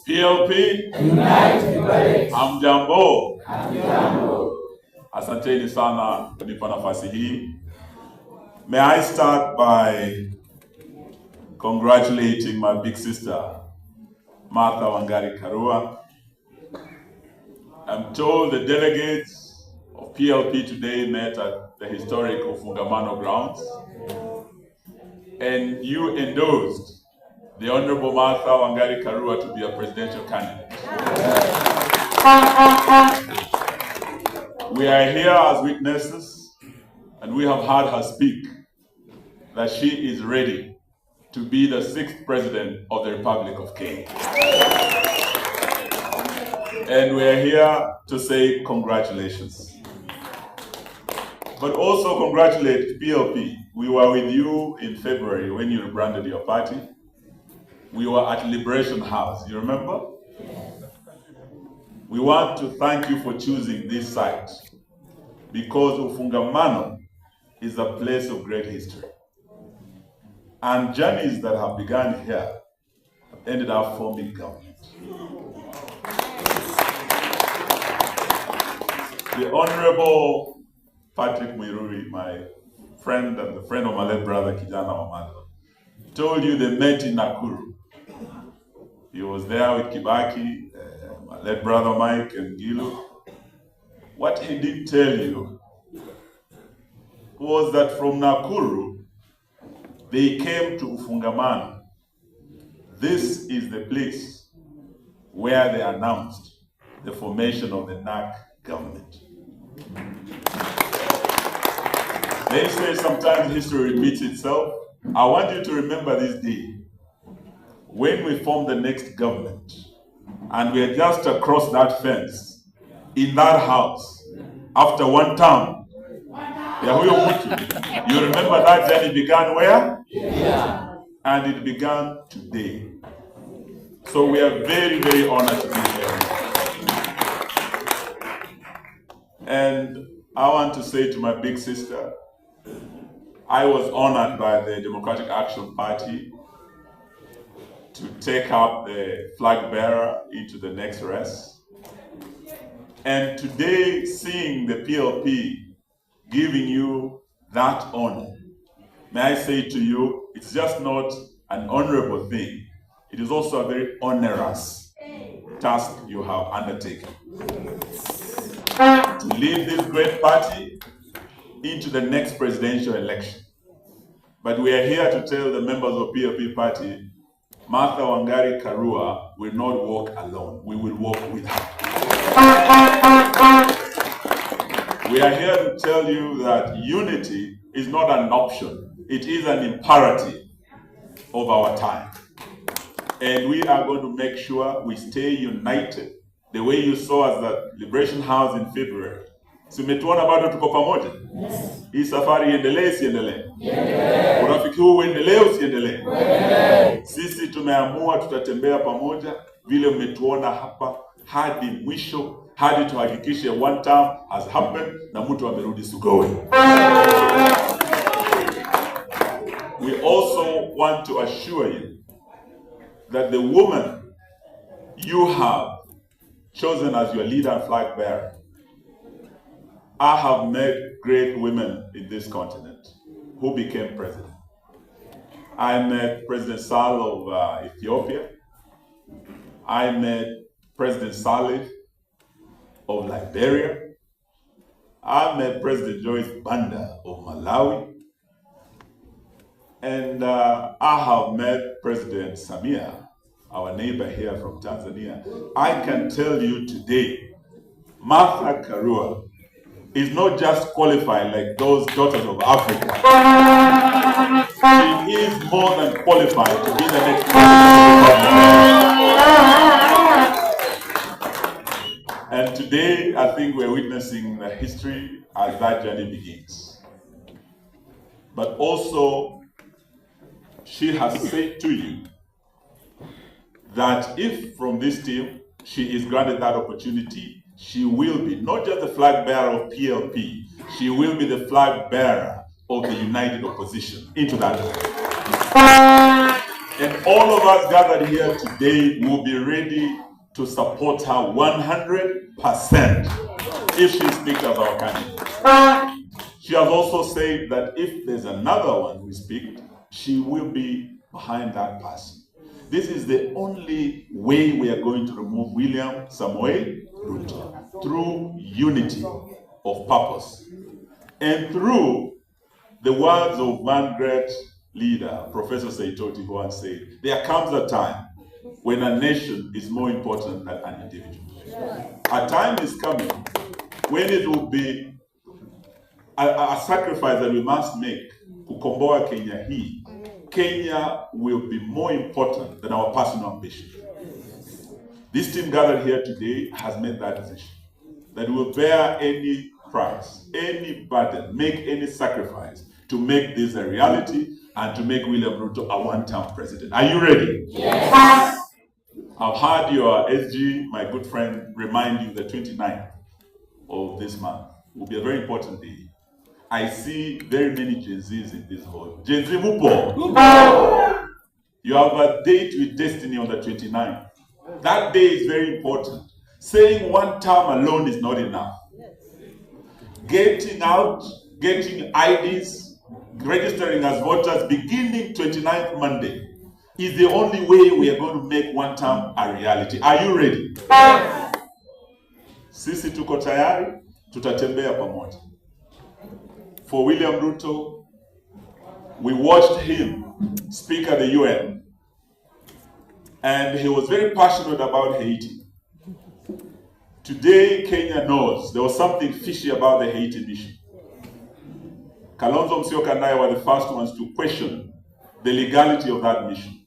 PLP, hamjambo. Asanteni sana kunipa nafasi hii. May I start by congratulating my big sister, Martha Wangari Karua. I'm told the delegates of PLP today met at the historic Ufungamano grounds, and you endorsed the Honorable Martha Wangari Karua to be a presidential candidate. We are here as witnesses, and we have heard her speak that she is ready to be the 6th president of the Republic of Kenya. And we are here to say congratulations. But also congratulate PLP. We were with you in February when you rebranded your party. We were at Liberation House, you remember? We want to thank you for choosing this site because Ufungamano is a place of great history. And journeys that have begun here have ended up forming government. The Honorable Patrick Mwiruri, my friend and the friend of my late brother Kijana Wamalwa, told you they met in Nakuru. He was there with Kibaki, my late brother Mike and Gilu. What he did tell you was that from Nakuru, they came to Ufungamano. This is the place where they announced the formation of the NAC government. They say sometimes history repeats itself. I want you to remember this day when we formed the next government, and we are just across that fence, in that house, after one term. You remember that journey began where? Yeah. And it began today. So we are very, very honored to be here. And I want to say to my big sister, I was honored by the Democratic Action Party to take up the flag bearer into the next race. And today, seeing the PLP giving you that honor, may I say to you, it's just not an honorable thing. It is also a very onerous task you have undertaken. To lead this great party into the next presidential election. But we are here to tell the members of PLP party, Martha Wangari Karua will not walk alone. We will walk with her. We are here to tell you that unity is not an option. It is an imperative of our time. And we are going to make sure we stay united the way you saw us at Liberation House in February. Simetuona bado tuko pamoja? Hii safari iendelee isiendelee? Urafiki huu uendelee usiendelee? Sisi tumeamua tutatembea pamoja vile umetuona hapa hadi mwisho, hadi tuhakikishe one term has happened na mtu amerudi sugoi. We also want to assure you that the woman you have chosen as your leader and flag bearer, I have met great women in this continent who became president. I met President Sall of Ethiopia. I met President Saleh of Liberia. I met President Joyce Banda of Malawi. And I have met President Samia, our neighbor here from Tanzania. I can tell you today, Martha Karua is not just qualified like those daughters of Africa. She is more than qualified to be the next president. And today, I think we're witnessing the history as that journey begins. But also, she has said to you that if from this team she is granted that opportunity, she will be not just the flag bearer of PLP, she will be the flag bearer of the united opposition into that. And all of us gathered here today will be ready to support her 100% if she speaks as our candidate. She has also said that if there's another one who speaks, she will be behind that person. This is the only way we are going to remove William Samoei Ruto, through unity of purpose and through the words of one great leader, Professor Saitoti, who once said, there comes a time when a nation is more important than an individual. A time is coming when it will be a sacrifice that we must make kukomboa Kenya hii. Kenya will be more important than our personal ambition. This team gathered here today has made that decision, that will bear any price, any burden, make any sacrifice to make this a reality and to make William Ruto a one-term president. Are you ready? Yes. I've heard your SG, my good friend, remind you the 29th of this month will be a very important day. I see very many Gen Zs in this hall. Gen Z Mupo. You have a date with destiny on the 29th. That day is very important. Saying one term alone is not enough. Getting out, getting IDs, registering as voters beginning 29th Monday is the only way we are going to make one term a reality. Are you ready? Sisi tuko tayari, tutatembea pamoja. For William Ruto, we watched him speak at the UN, and he was very passionate about Haiti. Today, Kenya knows there was something fishy about the Haiti mission. Kalonzo Musyoka and I were the first ones to question the legality of that mission,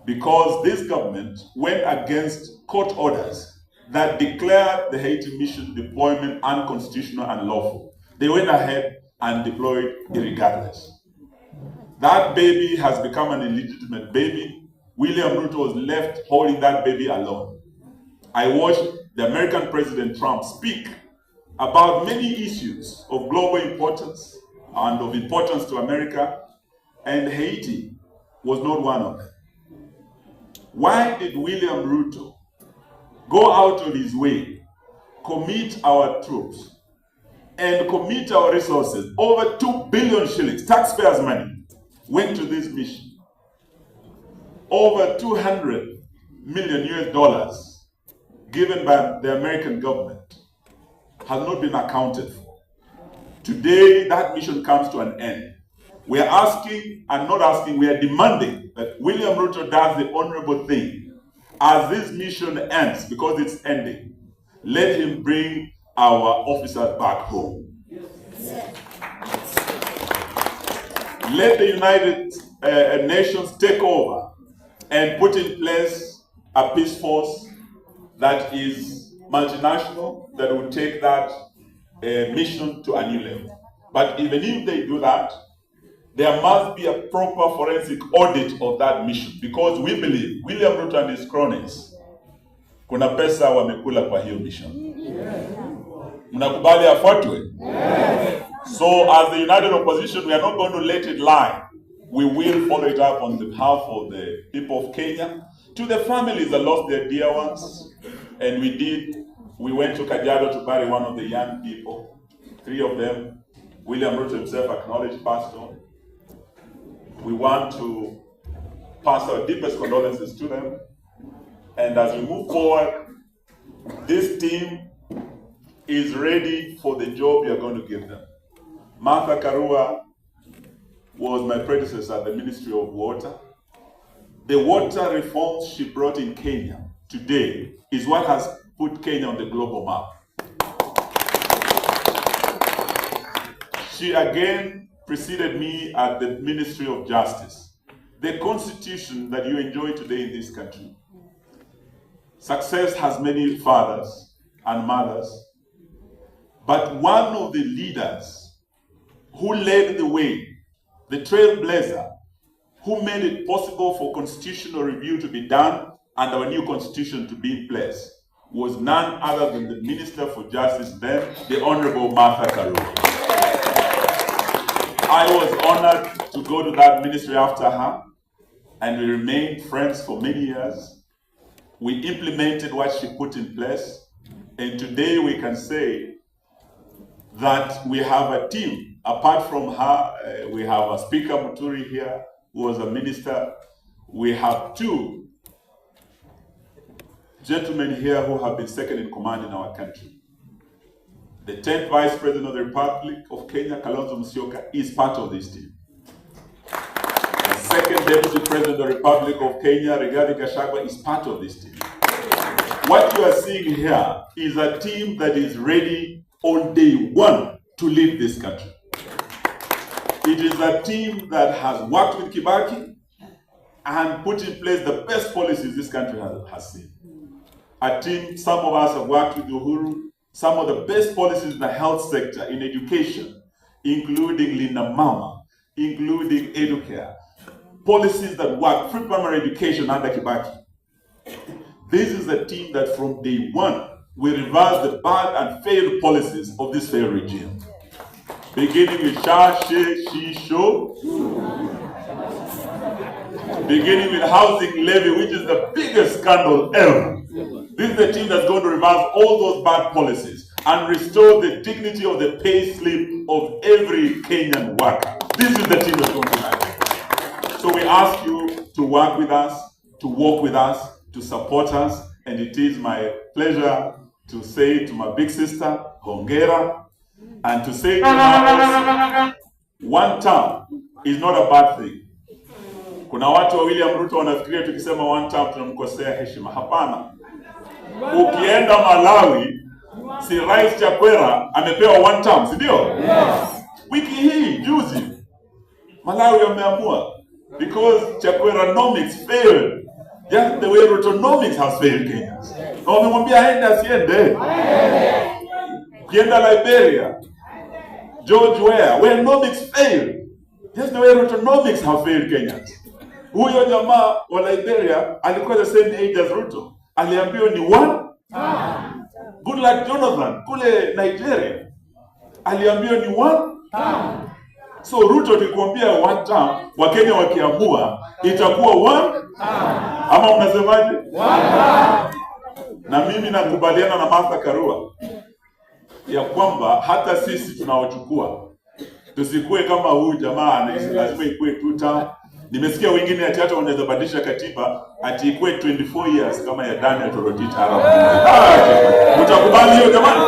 because this government went against court orders that declared the Haiti mission deployment unconstitutional and lawful. They went ahead and deployed irregardless. That baby has become an illegitimate baby. William Ruto was left holding that baby alone. I watched the American President Trump speak about many issues of global importance and of importance to America, and Haiti was not one of them. Why did William Ruto go out of his way, commit our troops, and commit our resources? Over 2 billion shillings, taxpayers' money, went to this mission. Over 200 million US dollars given by the American government has not been accounted for. Today, that mission comes to an end. We are asking, and not asking, we are demanding that William Ruto does the honorable thing. As this mission ends, because it's ending, let him bring our officers back home. Let the United Nations take over and put in place a peace force that is multinational, that will take that mission to a new level. But even if they do that, there must be a proper forensic audit of that mission, because we believe William Ruto and his cronies, kuna pesa wamekula kwa hiyo mission. Mnakubali afuatwe? So as the united opposition, we are not going to let it lie. We will follow it up on behalf of the people of Kenya. To the families that lost their dear ones, and we went to Kajiado to bury one of the young people, 3 of them. William Ruto himself acknowledged passed on. We want to pass our deepest condolences to them. And as we move forward, this team is ready for the job you're going to give them. Martha Karua was my predecessor at the Ministry of Water. The water reforms she brought in Kenya today is what has put Kenya on the global map. She again preceded me at the Ministry of Justice. The constitution that you enjoy today in this country. Success has many fathers and mothers, but one of the leaders who led the way, the trailblazer, who made it possible for constitutional review to be done and our new constitution to be in place, was none other than the Minister for Justice then, the Honorable Martha Karua. I was honored to go to that ministry after her, and we remained friends for many years. We implemented what she put in place, and today we can say that we have a team. Apart from her, we have a Speaker Muturi here, who was a minister. We have two gentlemen here who have been second in command in our country. The 10th Vice President of the Republic of Kenya, Kalonzo Musyoka, is part of this team. The second Deputy President of the Republic of Kenya, Rigathi Gachagua, is part of this team. What you are seeing here is a team that is ready on day one to lead this country. It is a team that has worked with Kibaki and put in place the best policies this country has seen. A team, some of us have worked with Uhuru, some of the best policies in the health sector, in education, including Linda Mama, including Educare, policies that work, free primary education under Kibaki. This is a team that from day one will reverse the bad and failed policies of this failed regime. Beginning with Sha, She, She, Show. Beginning with housing levy, which is the biggest scandal ever. This is the team that's going to reverse all those bad policies and restore the dignity of the pay slip of every Kenyan worker. This is the team that's going to happen. So we ask you to work with us, to walk with us, to support us, and it is my pleasure to say to my big sister, Hongera, and to say to her also, one term is not a bad thing. Kuna watu wa William Ruto wanafikiria tukisema one term tunamkosea heshima. Hapana. Ukienda Malawi, si Rais Chakwera amepewa one term, si ndio? Yes. Wiki hii, juzi, Malawi wameamua because Chakweranomics failed. Just the way Rutonomics has failed Kenyans. Na wamemwambia aende asiende. Ukienda Liberia, George where nomics failed. Just the way Rutonomics have failed Kenyans. Huyo jamaa wa Liberia alikuwa the same age as Ruto. Aliambiwa ni one. Good luck Jonathan kule Nigeria. Aliambiwa ni one. So Ruto tukikwambia one term, Wakenya wakiamua itakuwa one. Ama mnasemaje? Na mimi nakubaliana na Martha Karua ya kwamba hata sisi tunaochukua tusikue kama huyu jamaa lazima ikue 2 term. Nimesikia wengine ati hata wanaweza badilisha katiba ati ikue 24 years kama ya Daniel Toroitich Arap. Mtakubali hiyo jamani?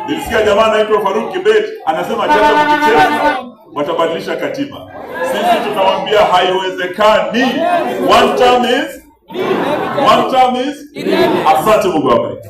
Nilisikia jamaa anaitwa Faruk Kibet anasema chacha mkicheza watabadilisha katiba. Sisi tunawaambia haiwezekani. One term is asante Mungu awabariki.